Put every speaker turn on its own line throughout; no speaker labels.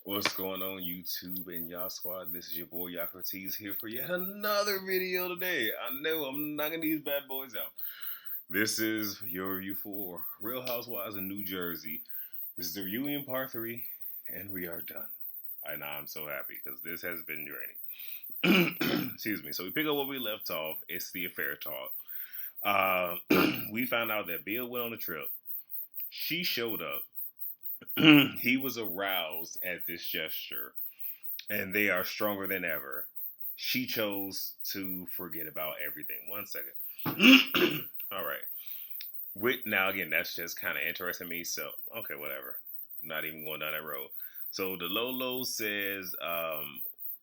What's going on YouTube and y'all squad? This is your boy Yakartees here for yet another video today. I know I'm knocking these bad boys out. This is your review for Real Housewives of New Jersey. This is the reunion part 3 and we are done. And I'm so happy because this has been draining. Excuse me. So we pick up where we left off. It's the affair talk. We found out that Bill went on a trip. She showed up. He was aroused at this gesture, and they are stronger than ever. She chose to forget about everything. 1 second. All right. Now again, that's just kind of interesting to me. So okay, whatever. Not even going down that road. So the Lolo says,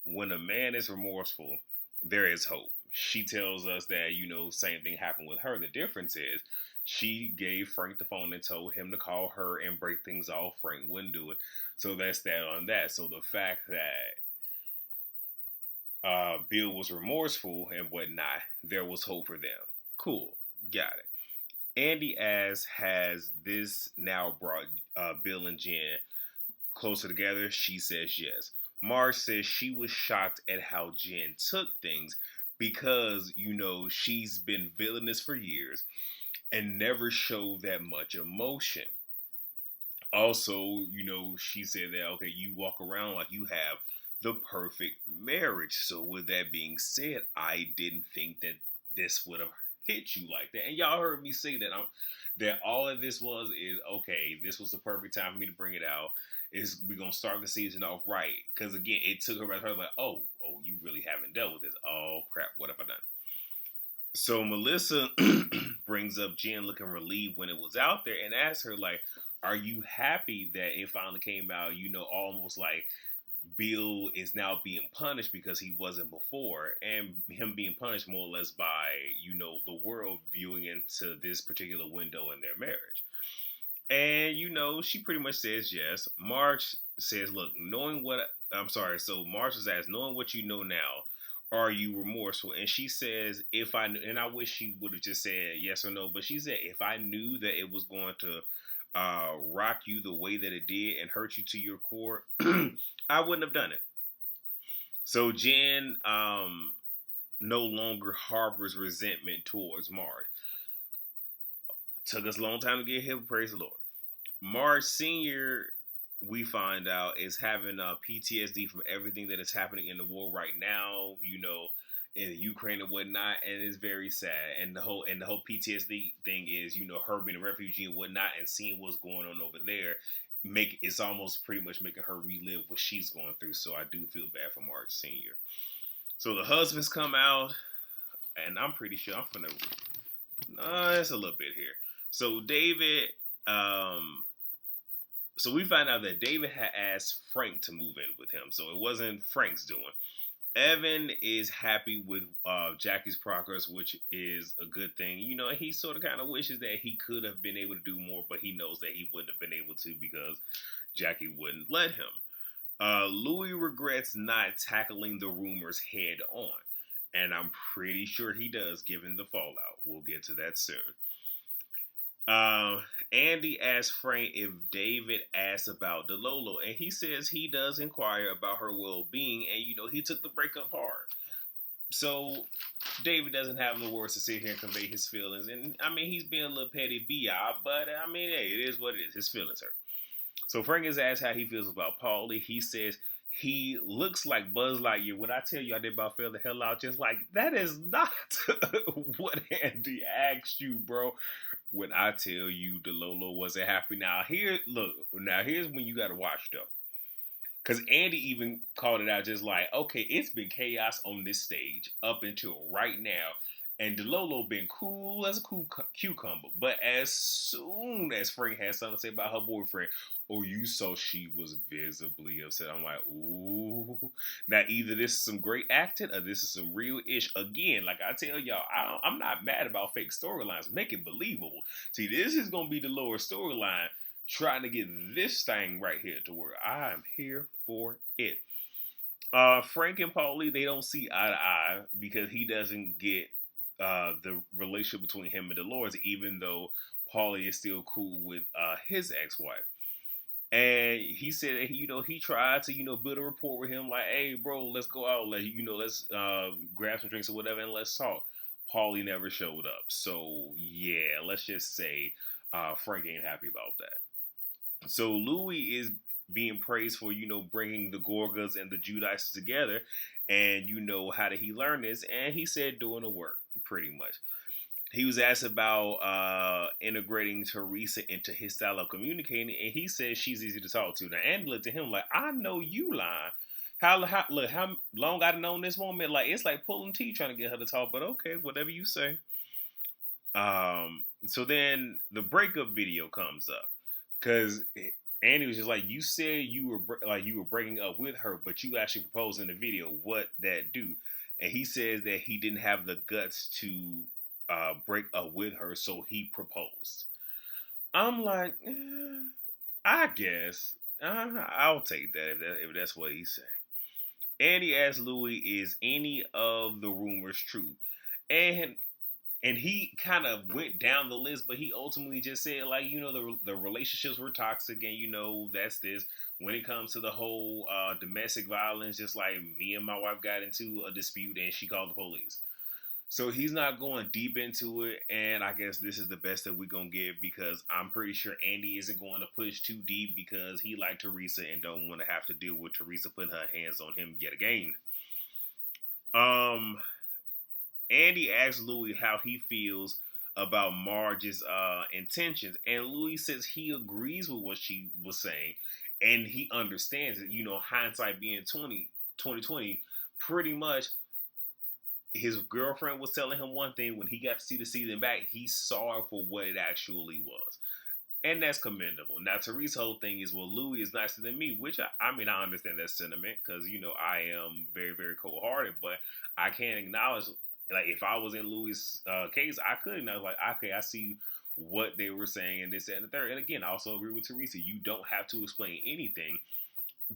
when a man is remorseful, there is hope. She tells us that same thing happened with her. The difference is she gave Frank the phone and told him to call her and break things off. Frank wouldn't do it. So that's that on that. So the fact that Bill was remorseful and whatnot, there was hope for them. Cool. Got it. Andy has this now brought Bill and Jen closer together. She says yes. Marge says she was shocked at how Jen took things because, she's been villainous for years and never showed that much emotion. Also, she said that, okay, you walk around like you have the perfect marriage. So with that being said, I didn't think that this would have hit you like that. And y'all heard me say that that all of this is okay, this was the perfect time for me to bring it out. Is we're gonna start the season off right. Because again, it took her by her like, oh, you really haven't dealt with this. Oh crap, what have I done? So Melissa brings up Jen looking relieved when it was out there and asks her, like, are you happy that it finally came out, almost like Bill is now being punished because he wasn't before, and him being punished more or less by, the world viewing into this particular window in their marriage. And, she pretty much says yes. Marge says, look, so Marge was asked, knowing what you know now, are you remorseful? And she says, if I knew, and I wish she would have just said yes or no, but she said, if I knew that it was going to rock you the way that it did and hurt you to your core, I wouldn't have done it. So Jen no longer harbors resentment towards Marge. Took us a long time to get here, praise the Lord. Marge Sr., we find out, is having PTSD from everything that is happening in the war right now, in Ukraine and whatnot, and it's very sad. And the whole PTSD thing is, her being a refugee and whatnot, and seeing what's going on over there, it's almost pretty much making her relive what she's going through. So I do feel bad for Marge Sr. So the husbands come out, and I'm pretty sure it's a little bit here. So David, so we find out that David had asked Frank to move in with him, so it wasn't Frank's doing. Evan is happy with Jackie's progress, which is a good thing. He sort of kind of wishes that he could have been able to do more, but he knows that he wouldn't have been able to because Jackie wouldn't let him. Louis regrets not tackling the rumors head on, and I'm pretty sure he does given the fallout. We'll get to that soon. Andy asks Frank if David asked about Delolo, and he says he does inquire about her well-being, and he took the breakup hard. So David doesn't have the words to sit here and convey his feelings, and he's being a little petty bi, but hey, it is what it is. His feelings hurt. So Frank is asked how he feels about Paulie. He says he looks like Buzz Lightyear. When I tell you I did about fell the hell out, just like, that is not what Andy asked you, bro. When I tell you Delolo wasn't happy. Here's when you gotta watch though. Because Andy even called it out just like, okay, it's been chaos on this stage up until right now. And Delolo been cool as a cool cucumber. But as soon as Frank had something to say about her boyfriend, you saw she was visibly upset. I'm like, ooh. Now, either this is some great acting or this is some real ish. Again, like I tell y'all, I'm not mad about fake storylines. Make it believable. See, this is going to be the lower storyline trying to get this thing right here to where I'm here for it. Frank and Paulie, they don't see eye to eye because he doesn't get the relationship between him and Dolores, even though Paulie is still cool with his ex-wife. And he said that he tried to build a rapport with him, like, hey bro, let's go out, let's grab some drinks or whatever, and let's talk. Paulie never showed up, so yeah, let's just say Frank ain't happy about that. So Louis is being praised for bringing the Gorgas and the Judices together, and how did he learn this? And he said doing the work, pretty much. He was asked about integrating Teresa into his style of communicating, and he said she's easy to talk to. Now, Andy looked at him like, "I know you lying. How long I've known this woman? Like it's like pulling teeth trying to get her to talk." But okay, whatever you say. So then the breakup video comes up because Andy was just like, "You said you were breaking up with her, but you actually proposed in the video. What that do?" And he says that he didn't have the guts to break up with her, so he proposed. I'm like, I guess I'll take if that's what he's saying. And he asked Louis, "Is any of the rumors true?" And he kind of went down the list, but he ultimately just said, like, the relationships were toxic, and that's this. When it comes to the whole domestic violence, just like me and my wife got into a dispute, and she called the police. So he's not going deep into it, and I guess this is the best that we're gonna get because I'm pretty sure Andy isn't going to push too deep because he liked Teresa and don't want to have to deal with Teresa putting her hands on him yet again. Um, Andy asked Louis how he feels about Marge's intentions, and Louis says he agrees with what she was saying, and he understands it. Hindsight being 2020, pretty much his girlfriend was telling him one thing. When he got to see the season back, he saw it for what it actually was. And that's commendable. Now, Teresa's whole thing is, well, Louis is nicer than me, which I understand that sentiment because, I am very, very cold hearted, but I can't acknowledge, like, if I was in Louis' case, I could acknowledge, like, okay, I see what they were saying and this, that, and the third. And again, I also agree with Teresa. You don't have to explain anything,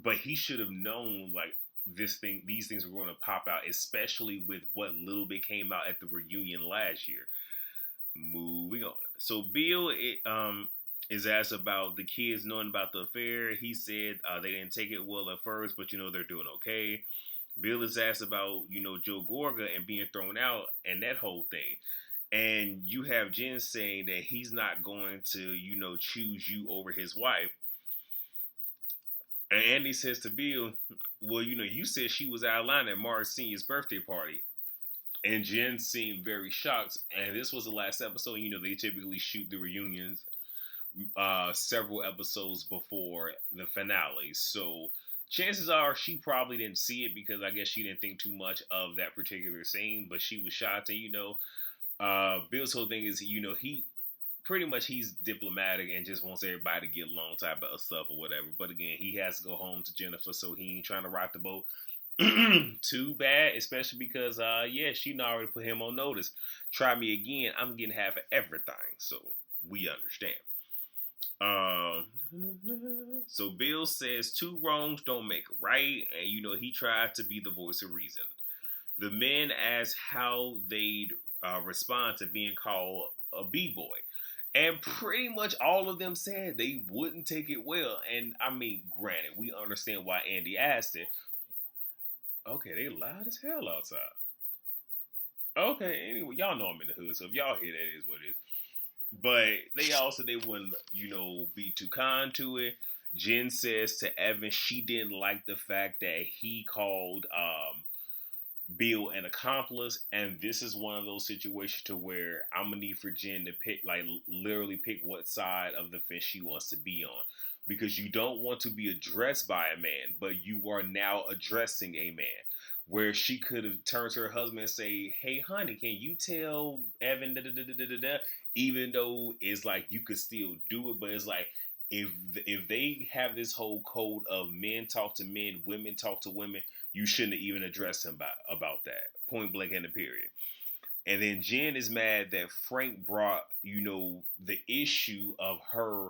but he should have known, like, these things were going to pop out, especially with what little bit came out at the reunion last year. Moving on. So Bill is asked about the kids knowing about the affair. He said they didn't take it well at first, but they're doing okay. Bill is asked about Joe Gorga and being thrown out and that whole thing. And you have Jen saying that he's not going to choose you over his wife. And Andy says to Bill, "Well, you said she was out of line at Mars Senior's birthday party." And Jen seemed very shocked. And this was the last episode. They typically shoot the reunions several episodes before the finale. So chances are she probably didn't see it because I guess she didn't think too much of that particular scene. But she was shocked. And, Bill's whole thing is, he pretty much he's diplomatic and just wants everybody to get along type of stuff or whatever. But again, he has to go home to Jennifer, so he ain't trying to rock the boat too bad, especially because she already put him on notice. Try me again, I'm getting half of everything. So we understand. Um, so Bill says two wrongs don't make a right, and he tried to be the voice of reason. The men asked how they'd respond to being called a b-boy, and pretty much all of them said they wouldn't take it well. And I mean, granted, we understand why Andy asked it. Okay, they loud as hell outside. Okay, anyway, y'all know I'm in the hood, so if y'all hear that, is what it is. But they wouldn't, be too kind to it. Jen says to Evan she didn't like the fact that he called Bill an accomplice, and this is one of those situations to where I'm gonna need for Jen to pick, like, literally pick what side of the fence she wants to be on, because you don't want to be addressed by a man, but you are now addressing a man. Where she could have turned to her husband and say, "Hey, honey, can you tell Evan da da da da da da da?" Even though it's like you could still do it, but it's like if they have this whole code of men talk to men, women talk to women, you shouldn't have even addressed him about that. Point blank in the period. And then Jen is mad that Frank brought, the issue of her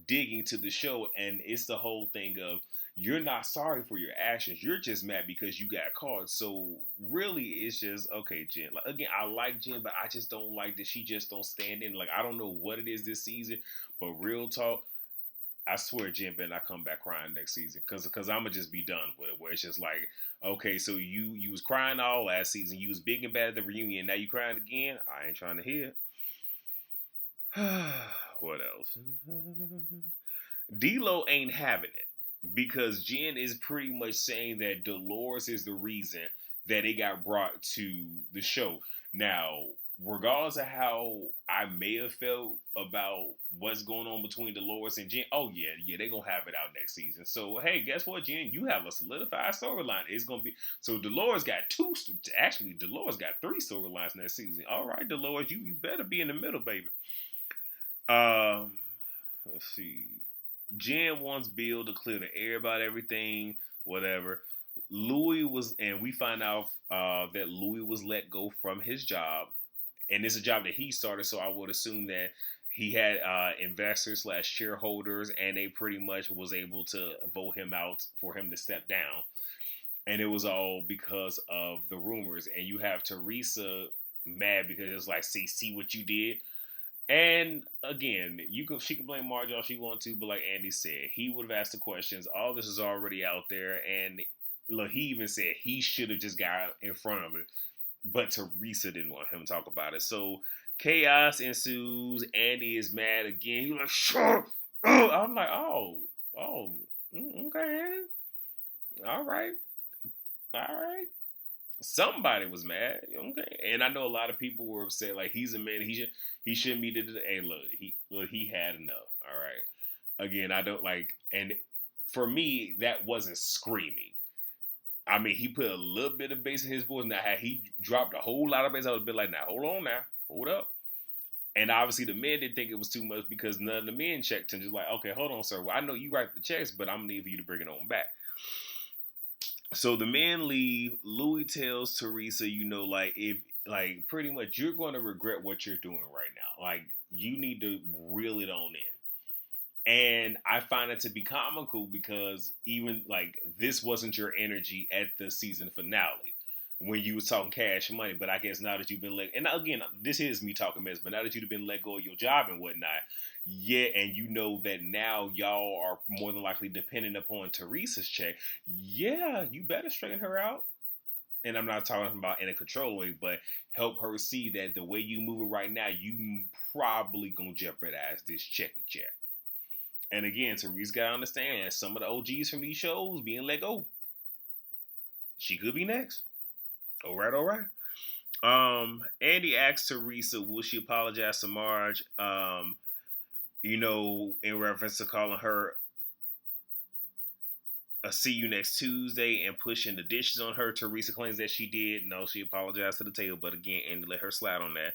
digging to the show. And it's the whole thing of, you're not sorry for your actions. You're just mad because you got caught. So really, it's just, okay, Jen. Like, again, I like Jen, but I just don't like that she just don't stand in. Like, I don't know what it is this season, but real talk, I swear Jen better not come back crying next season, cause I'm gonna just be done with it. Where it's just like, okay, so you was crying all last season, you was big and bad at the reunion, now you crying again. I ain't trying to hear it. What else? D'Lo ain't having it because Jen is pretty much saying that Dolores is the reason that it got brought to the show. Now, regardless of how I may have felt about what's going on between Dolores and Jen, oh yeah, they're gonna have it out next season. So hey, guess what, Jen? You have a solidified storyline. It's gonna be so Dolores got two. Actually, Dolores got three storylines next season. All right, Dolores, you better be in the middle, baby. Um, let's see. Jen wants Bill to clear the air about everything, whatever. Louis was, and we find out that Louis was let go from his job, and it's a job that he started. So I would assume that he had investors slash shareholders, and they pretty much was able to vote him out for him to step down. And it was all because of the rumors. And you have Teresa mad because it's like, see what you did. And again, she can blame Marge all she wants to, but like Andy said, he would have asked the questions. All this is already out there, and look, he even said he should have just got in front of it, but Teresa didn't want him to talk about it. So chaos ensues. Andy is mad again. He's like, "Shut up!" I'm like, oh, okay, Andy, all right, all right. Somebody was mad, okay, and I know a lot of people were upset. Like he's a man, he shouldn't be. Hey, look, he had enough. All right. Again, I don't like, and for me, that wasn't screaming. I mean, he put a little bit of bass in his voice. Now, had he dropped a whole lot of bass, I would have been like, now, hold on, now, hold up. And obviously, the men didn't think it was too much because none of the men checked him. Just like, okay, hold on, sir. Well, I know you write the checks, but I'm gonna need for you to bring it on back. So the men leave. Louis tells Teresa, like if like pretty much you're going to regret what you're doing right now. Like you need to reel it on in. And I find it to be comical because even like this wasn't your energy at the season finale when you was talking cash money. But I guess now that you've been let, and again, this is me talking mess, but now that you've been let go of your job and whatnot, yeah, and you know that now y'all are more than likely dependent upon Teresa's check, yeah, you better straighten her out. And I'm not talking about in a control way, but help her see that the way you move it right now, you probably gonna jeopardize this checky check. And again, Teresa gotta understand some of the OGs from these shows being let go. She could be next. All right, all right. Andy asks Teresa, will she apologize to Marge? In reference to calling her a see you next Tuesday and pushing the dishes on her. Teresa claims that she did. No, she apologized to the table, but again, Andy let her slide on that.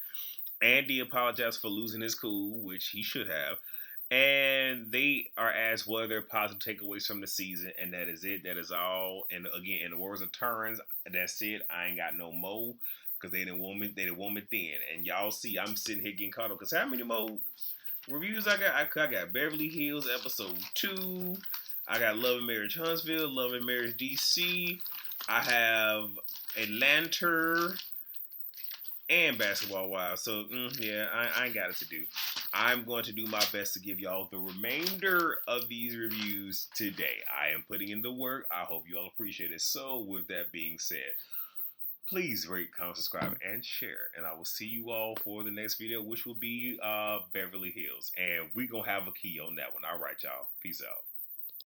Andy apologized for losing his cool, which he should have. And they are asked what are their positive takeaways from the season, and that is it. That is all. And again, in the words of Turns, that's it. I ain't got no more because they didn't want me. They didn't want me thin. And y'all see, I'm sitting here getting caught up because how many more reviews I got? I got Beverly Hills episode 2. I got Love and Marriage Huntsville, Love and Marriage DC. I have Atlanta and Basketball Wives. So, yeah, I ain't got it to do. I'm going to do my best to give y'all the remainder of these reviews today. I am putting in the work. I hope you all appreciate it. So, with that being said, please rate, comment, subscribe, and share. And I will see you all for the next video, which will be Beverly Hills. And we're going to have a key on that one. All right, y'all. Peace out.